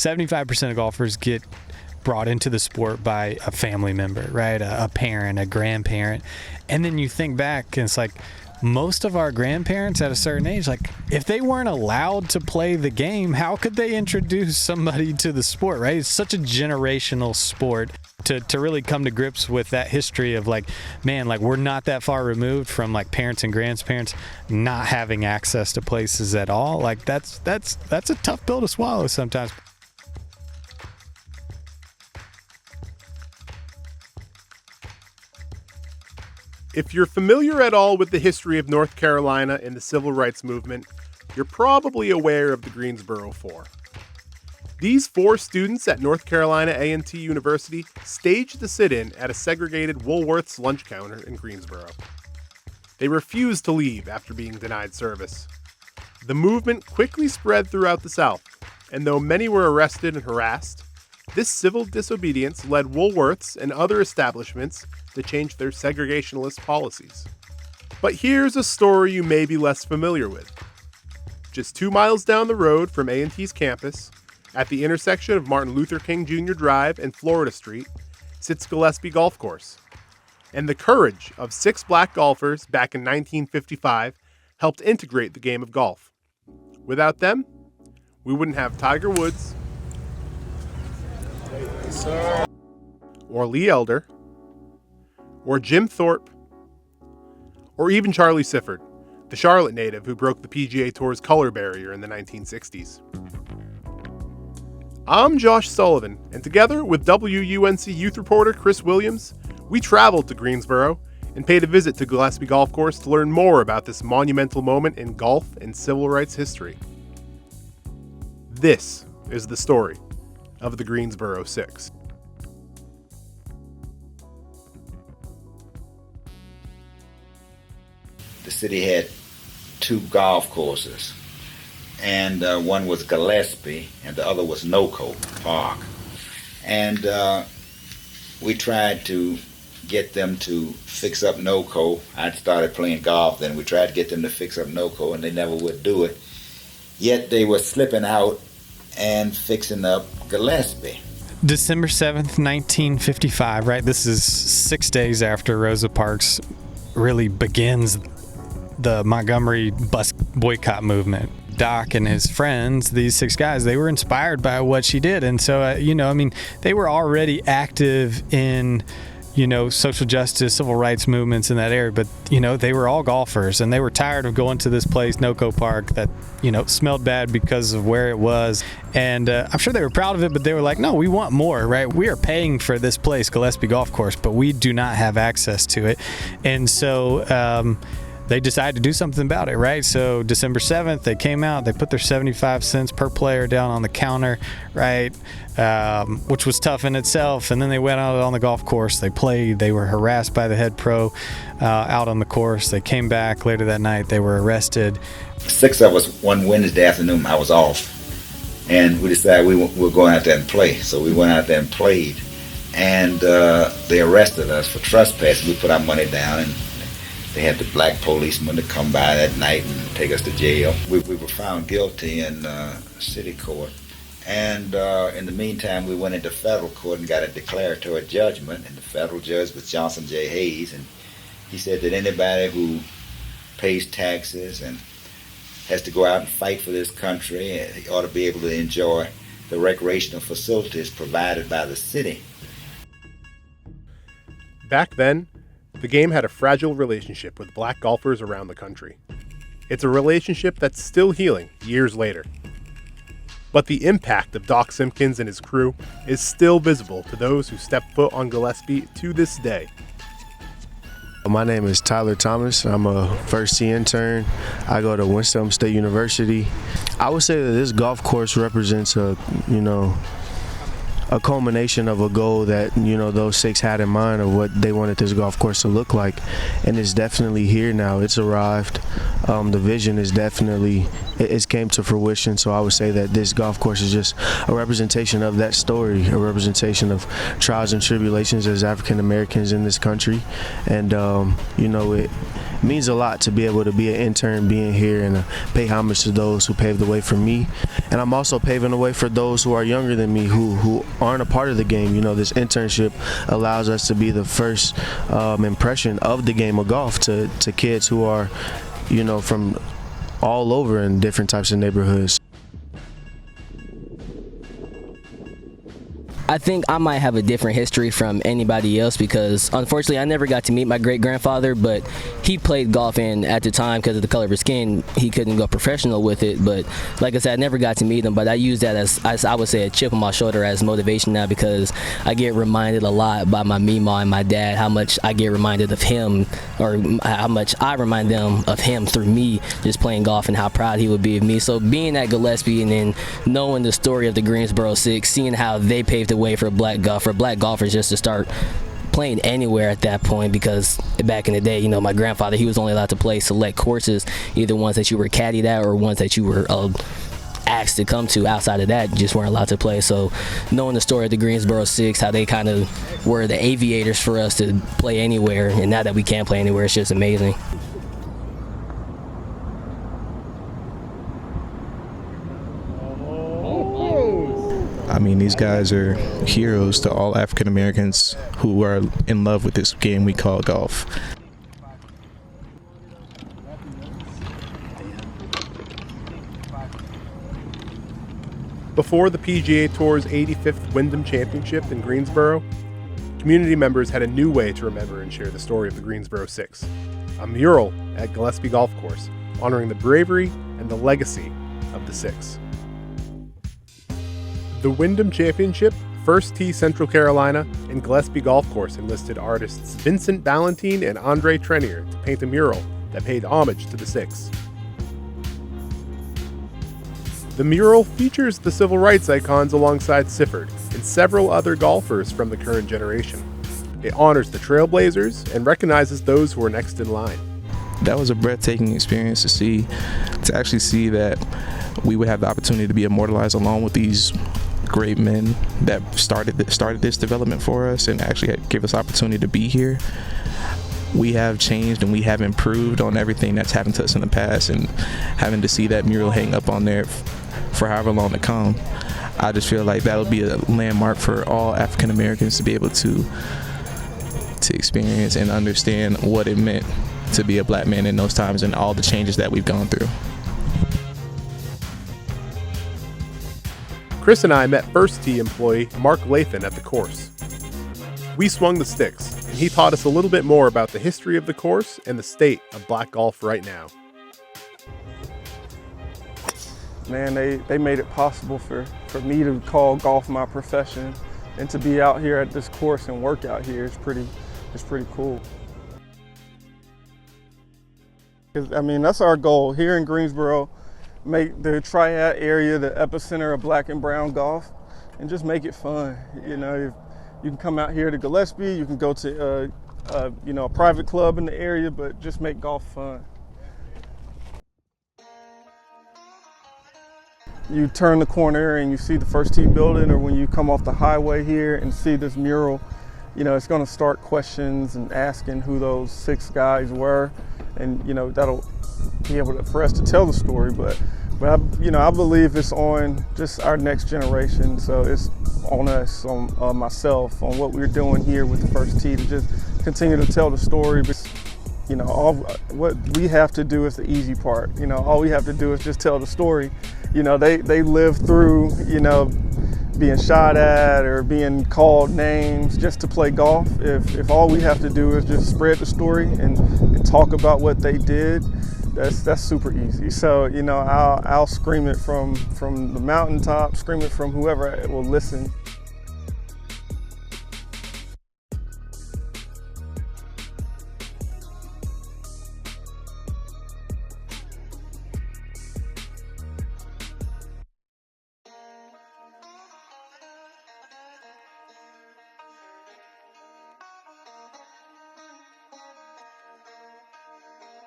75% of golfers get brought into the sport by a family member, right? A parent, a grandparent. And then you think back and it's like, most of our grandparents at a certain age, like if they weren't allowed to play the game, how could they introduce somebody to the sport, right? It's such a generational sport. To really come to grips with that history of like, man, like we're not that far removed from like parents and grandparents not having access to places at all. Like that's a tough pill to swallow sometimes. If you're familiar at all with the history of North Carolina and the civil rights movement, you're probably aware of the Greensboro Four. These 4 students at North Carolina A&T University staged the sit-in at a segregated Woolworth's lunch counter in Greensboro. They refused to leave after being denied service. The movement quickly spread throughout the South, and though many were arrested and harassed, this civil disobedience led Woolworths and other establishments to change their segregationist policies. But here's a story you may be less familiar with. Just 2 miles down the road from A&T's campus, at the intersection of Martin Luther King Jr. Drive and Florida Street, sits Gillespie Golf Course. And the courage of 6 black golfers back in 1955 helped integrate the game of golf. Without them, we wouldn't have Tiger Woods, or Lee Elder, or Jim Thorpe, or even Charlie Sifford, the Charlotte native who broke the PGA Tour's color barrier in the 1960s. I'm Josh Sullivan, and together with WUNC youth reporter Chris Williams, we traveled to Greensboro and paid a visit to Gillespie Golf Course to learn more about this monumental moment in golf and civil rights history. This is the story of the Greensboro Six. The city had 2 golf courses. And one was Gillespie, and the other was NoCo Park. And we tried to get them to fix up NoCo. I'd started playing golf then. We tried to get them to fix up NoCo, and they never would do it. Yet they were slipping out and fixing up Gillespie. December 7th, 1955, right? This is 6 days after Rosa Parks really begins the Montgomery bus boycott movement. Doc and his friends, these 6 guys, they were inspired by what she did. And so, they were already active in, social justice, civil rights movements in that area. But, they were all golfers and they were tired of going to this place, NoCo Park, that, smelled bad because of where it was. And I'm sure they were proud of it, but they were like, no, we want more, right? We are paying for this place, Gillespie Golf Course, but we do not have access to it. And so, they decided to do something about it, right? So December 7th, they came out, they put their 75 cents per player down on the counter, right? Which was tough in itself. And then they went out on the golf course, they played, they were harassed by the head pro out on the course. They came back later that night, they were arrested. 6 of us one Wednesday afternoon, I was off. And we decided we were going out there and play. So we went out there and played. And they arrested us for trespassing. We put our money down, and they had the black policemen to come by that night and take us to jail. We were found guilty in city court. And in the meantime, we went into federal court and got a declaratory judgment. And the federal judge was Johnson J. Hayes. And he said that anybody who pays taxes and has to go out and fight for this country, he ought to be able to enjoy the recreational facilities provided by the city. Back then, the game had a fragile relationship with black golfers around the country. It's a relationship that's still healing years later. But the impact of Doc Simkins and his crew is still visible to those who step foot on Gillespie to this day. My name is Tyler Thomas. I'm a first-year intern. I go to Winston State University. I would say that this golf course represents a culmination of a goal that those 6 had in mind of what they wanted this golf course to look like, and it's definitely here now. It's arrived. The vision is definitely it's came to fruition. So I would say that this golf course is just a representation of that story, a representation of trials and tribulations as African Americans in this country, and means a lot to be able to be an intern, being here, and pay homage to those who paved the way for me. And I'm also paving the way for those who are younger than me, who aren't a part of the game. You know, this internship allows us to be the first impression of the game of golf to kids who are, you know, from all over in different types of neighborhoods. I think I might have a different history from anybody else because, unfortunately, I never got to meet my great-grandfather, but he played golf, and at the time, because of the color of his skin, he couldn't go professional with it. But like I said, I never got to meet him, but I use that as I would say, a chip on my shoulder as motivation now, because I get reminded a lot by my Meemaw and my dad how much I get reminded of him, or how much I remind them of him through me just playing golf, and how proud he would be of me. So being at Gillespie and then knowing the story of the Greensboro Six, seeing how they paved the way for black golfers just to start playing anywhere at that point, because back in the day, you know, my grandfather, he was only allowed to play select courses, either ones that you were caddied at or ones that you were asked to come to. Outside of that, you just weren't allowed to play. So knowing the story of the Greensboro Six, how they kind of were the aviators for us to play anywhere, and now that we can't play anywhere, it's just amazing. I mean, these guys are heroes to all African Americans who are in love with this game we call golf. Before the PGA Tour's 85th Wyndham Championship in Greensboro, community members had a new way to remember and share the story of the Greensboro Six: a mural at Gillespie Golf Course honoring the bravery and the legacy of the Six. The Wyndham Championship, First Tee Central Carolina, and Gillespie Golf Course enlisted artists Vincent Ballantine and Andre Trenier to paint a mural that paid homage to the Six. The mural features the civil rights icons alongside Sifford and several other golfers from the current generation. It honors the trailblazers and recognizes those who are next in line. That was a breathtaking experience to actually see that we would have the opportunity to be immortalized along with these great men that started this development for us and actually gave us opportunity to be here. We have changed and we have improved on everything that's happened to us in the past, and having to see that mural hang up on there for however long to come, I just feel like that'll be a landmark for all African Americans to be able to experience and understand what it meant to be a black man in those times and all the changes that we've gone through. Chris and I met First Tee employee Mark Lathan at the course. We swung the sticks, and he taught us a little bit more about the history of the course and the state of black golf right now. Man, they made it possible for me to call golf my profession, and to be out here at this course and work out here is pretty cool. I mean, that's our goal here in Greensboro. Make the Triad area the epicenter of black and brown golf, and just make it fun. You know, you can come out here to Gillespie, you can go to a private club in the area, but just make golf fun. You turn the corner and you see the First Tee building, or when you come off the highway here and see this mural, you know, it's going to start questions and asking who those six guys were, and you know, that'll be able for us to tell the story, but I believe it's on just our next generation. So it's on us, on myself, on what we're doing here with the First Tee to just continue to tell the story. But, you know, what we have to do is the easy part. You know, all we have to do is just tell the story. You know, they live through, you know, being shot at or being called names just to play golf. If all we have to do is just spread the story and talk about what they did, that's super easy. So, you know, I'll scream it from the mountaintop, scream it from whoever will listen.